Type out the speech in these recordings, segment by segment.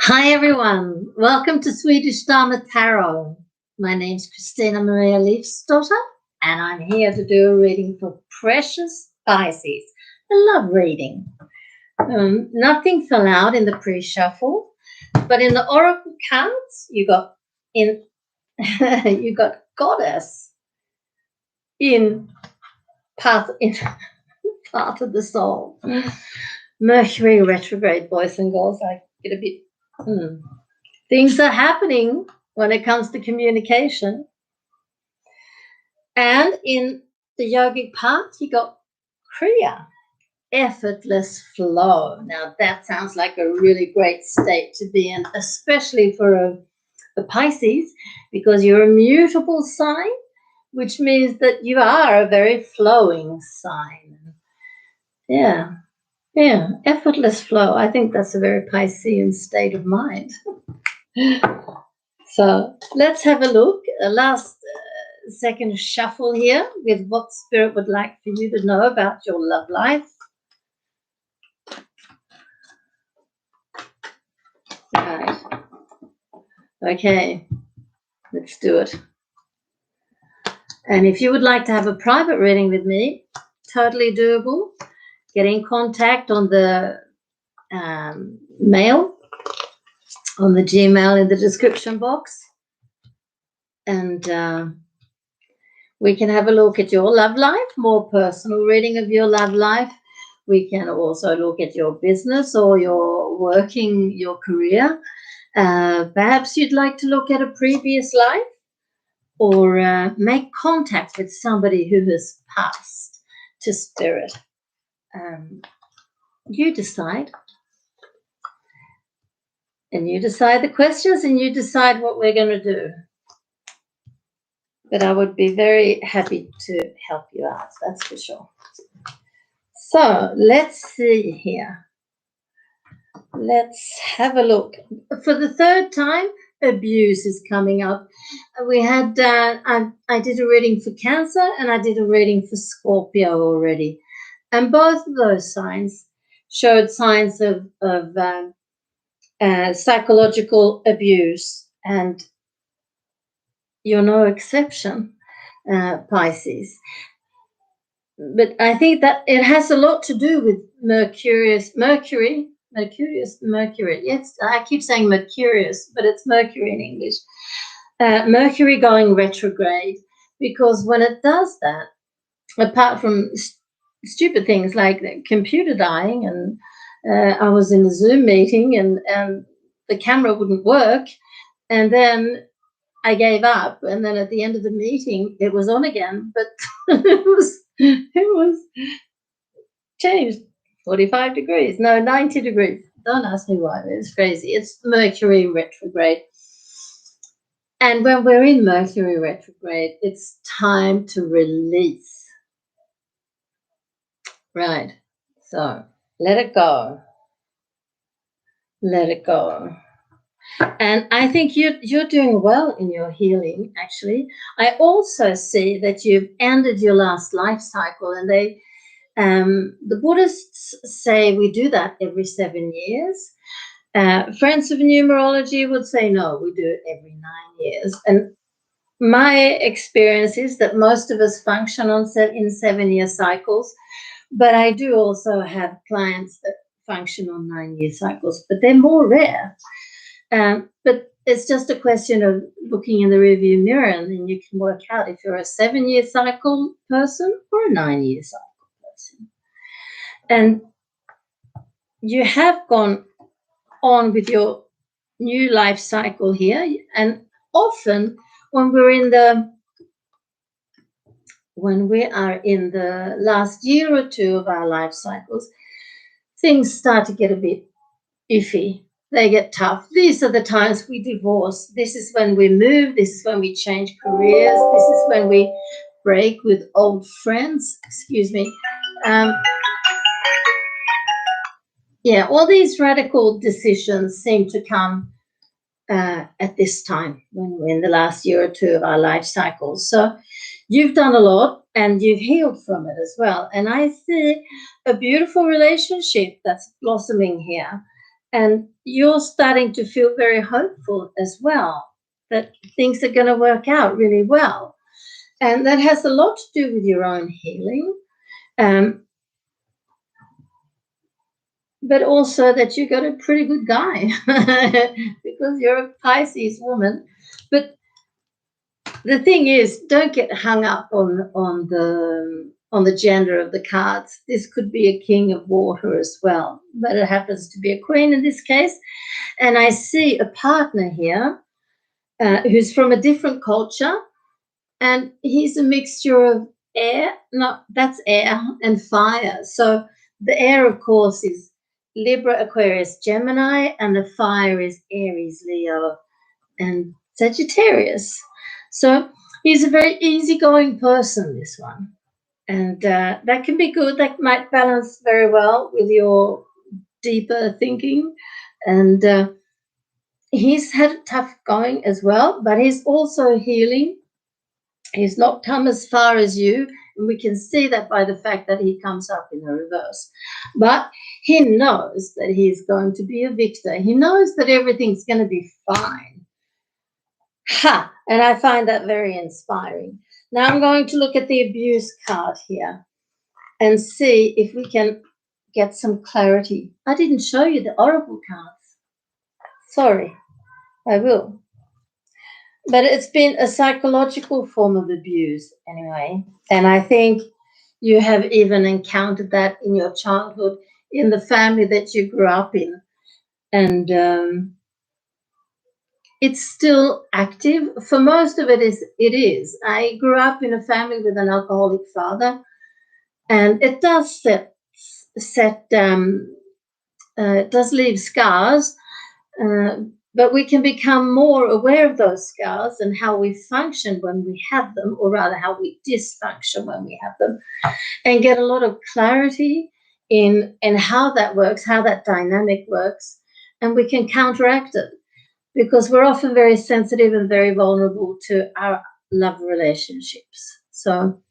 Hi everyone, welcome to Swedish Dharma Tarot. My name's christinamarialeifsdotter and I'm here to do a reading for precious Pisces. A love reading. Nothing fell out in the pre-shuffle, but in the oracle cards you got goddess in part of the soul. Mercury retrograde, boys and girls. I get a bit things are happening when it comes to communication. And in the yogic part, you got Kriya, effortless flow. Now that sounds like a really great state to be in, especially for a Pisces, because you're a mutable sign, which means that you are a very flowing sign. Yeah, effortless flow. I think that's a very Piscean state of mind. So let's have a look. A last second shuffle here with what Spirit would like for you to know about your love life. Right. Okay, let's do it. And if you would like to have a private reading with me, totally doable. Get in contact on the mail, on the Gmail in the description box. And we can have a look at your love life, more personal reading of your love life. We can also look at your business or your career. Perhaps you'd like to look at a previous life or make contact with somebody who has passed to Spirit. You decide. And you decide the questions and you decide what we're going to do. But I would be very happy to help you out, that's for sure. So let's see here. Let's have a look. For the third time, abuse is coming up. We had, I did a reading for Cancer and I did a reading for Scorpio already. And both of those signs showed signs of psychological abuse, and you're no exception, Pisces. But I think that it has a lot to do with Mercury. Yes, I keep saying Mercurius, but it's Mercury in English. Mercury going retrograde, because when it does that, apart from stupid things like the computer dying, and I was in a Zoom meeting and the camera wouldn't work, and then I gave up, and then at the end of the meeting it was on again, but it was changed 45 degrees, no, 90 degrees. Don't ask me why, it's crazy. It's Mercury retrograde. And when we're in Mercury retrograde, it's time to release. Right. So let it go. Let it go. And I think you're doing well in your healing, actually. I also see that you've ended your last life cycle, and the Buddhists say we do that every 7 years. Friends of numerology would say no, we do it every 9 years. And my experience is that most of us function in 7-year cycles, but I do also have clients that function on 9-year cycles, but they're more rare. But it's just a question of looking in the rearview mirror, and then you can work out if you're a 7-year cycle person or a 9-year cycle person. And you have gone on with your new life cycle here, and often when we are in the last year or two of our life cycles, things start to get a bit iffy. They get tough. These are the times we divorce. This is when we move. This is when we change careers. This is when we break with old friends. Excuse me. Yeah, all these radical decisions seem to come at this time when we're in the last year or two of our life cycles. So you've done a lot and you've healed from it as well. And I see a beautiful relationship that's blossoming here. And you're starting to feel very hopeful as well, that things are going to work out really well. And that has a lot to do with your own healing. But also that you got a pretty good guy because you're a Pisces woman. But the thing is, don't get hung up on the gender of the cards. This could be a king of water as well, but it happens to be a queen in this case. And I see a partner here who's from a different culture, and he's a mixture of air. No, that's air and fire. So the air, of course, is Libra, Aquarius, Gemini, and the fire is Aries, Leo, and Sagittarius. So he's a very easygoing person, this one. And that can be good. That might balance very well with your deeper thinking. And he's had it tough going as well, but he's also healing. He's not come as far as you, and we can see that by the fact that he comes up in the reverse. But he knows that he's going to be a victor. He knows that everything's going to be fine. Ha! And I find that very inspiring. Now I'm going to look at the abuse card here and see if we can get some clarity. I didn't show you the oracle cards. Sorry, I will. But it's been a psychological form of abuse anyway. And I think you have even encountered that in your childhood, in the family that you grew up in. And it's still active. For most of it is. I grew up in a family with an alcoholic father, and it does it does leave scars. But we can become more aware of those scars and how we function when we have them, or rather how we dysfunction when we have them, and get a lot of clarity in how that works, how that dynamic works, and we can counteract it, because we're often very sensitive and very vulnerable to our love relationships. So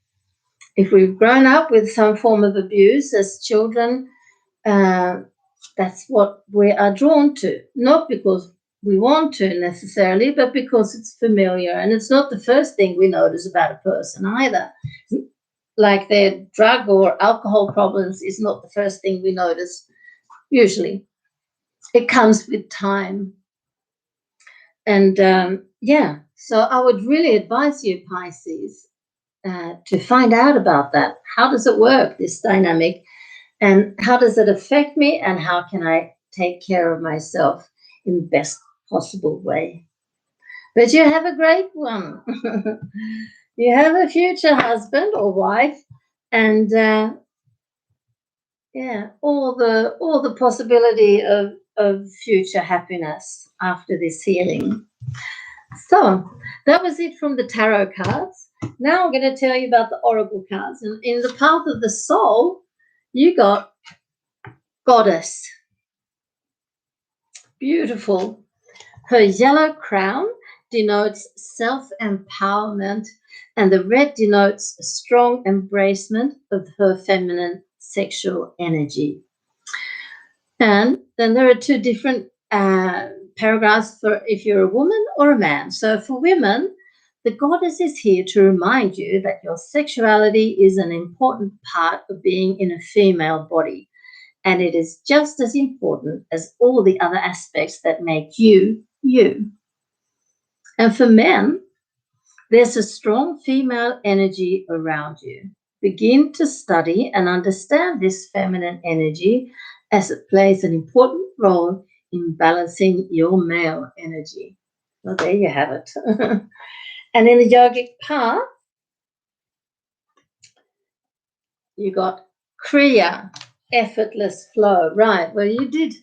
if we've grown up with some form of abuse as children, that's what we are drawn to, not because we want to necessarily, but because it's familiar. And it's not the first thing we notice about a person either. Like their drug or alcohol problems is not the first thing we notice, usually. It comes with time. And so I would really advise you, Pisces, to find out about that. How does it work, this dynamic? And how does it affect me? And how can I take care of myself in the best possible way? But you have a great one. You have a future husband or wife, and all the possibility of future happiness after this healing. So that was it from the tarot cards. Now I'm going to tell you about the oracle cards. And in the path of the soul, you got Goddess. Beautiful. Her yellow crown denotes self-empowerment, and the red denotes a strong embracement of her feminine sexual energy. And then there are two different paragraphs for if you're a woman or a man. So for women, the goddess is here to remind you that your sexuality is an important part of being in a female body. And it is just as important as all the other aspects that make you, you. And for men, there's a strong female energy around you. Begin to study and understand this feminine energy, as it plays an important role in balancing your male energy. Well, there you have it. And in the yogic path, you got Kriya, effortless flow. Right, well, you did.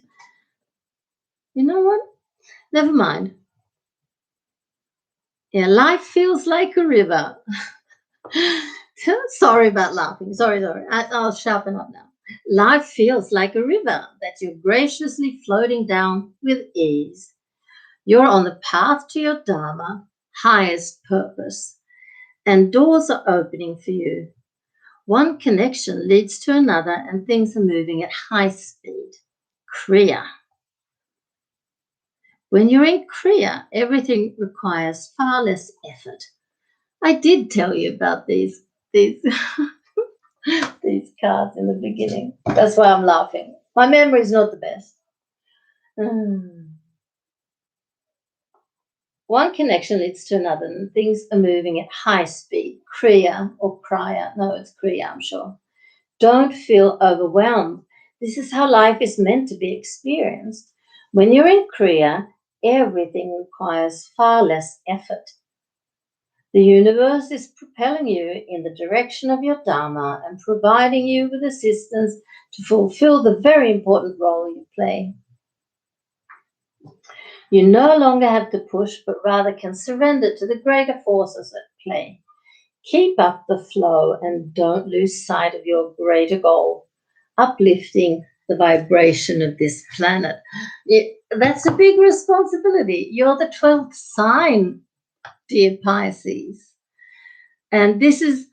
You know what? Never mind. Yeah, life feels like a river. Sorry about laughing. Sorry. I'll sharpen up now. Life feels like a river that you're graciously floating down with ease. You're on the path to your Dharma, highest purpose, and doors are opening for you. One connection leads to another, and things are moving at high speed. Kriya. When you're in Kriya, everything requires far less effort. I did tell you about these these cards in the beginning. That's why I'm laughing. My memory is not the best. One connection leads to another, and things are moving at high speed. Kriya or Kriya. No, it's Kriya, I'm sure. Don't feel overwhelmed. This is how life is meant to be experienced. When you're in Kriya, everything requires far less effort. The universe is propelling you in the direction of your Dharma and providing you with assistance to fulfill the very important role you play. You no longer have to push, but rather can surrender to the greater forces at play. Keep up the flow and don't lose sight of your greater goal, uplifting the vibration of this planet. That's a big responsibility. You're the 12th sign, dear Pisces. And this is,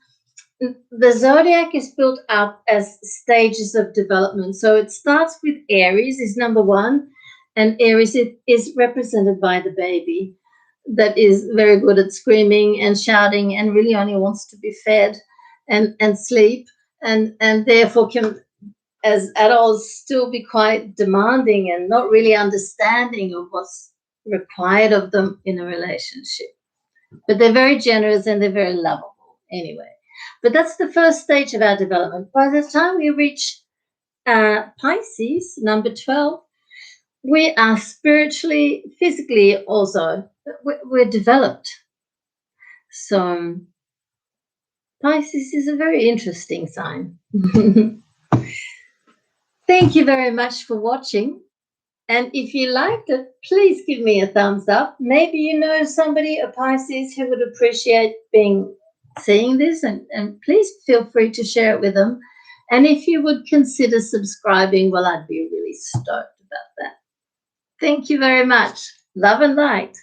the zodiac is built up as stages of development. So it starts with Aries is number one, and Aries is represented by the baby that is very good at screaming and shouting and really only wants to be fed and sleep, and therefore can, as adults, still be quite demanding and not really understanding of what's required of them in a relationship. But they're very generous and they're very lovable anyway. But that's the first stage of our development. By the time we reach Pisces, number 12, we are spiritually, physically also, we're developed. So Pisces is a very interesting sign. Thank you very much for watching. And if you liked it, please give me a thumbs up. Maybe you know somebody, a Pisces, who would appreciate seeing this, and please feel free to share it with them. And if you would consider subscribing, well, I'd be really stoked about that. Thank you very much. Love and light.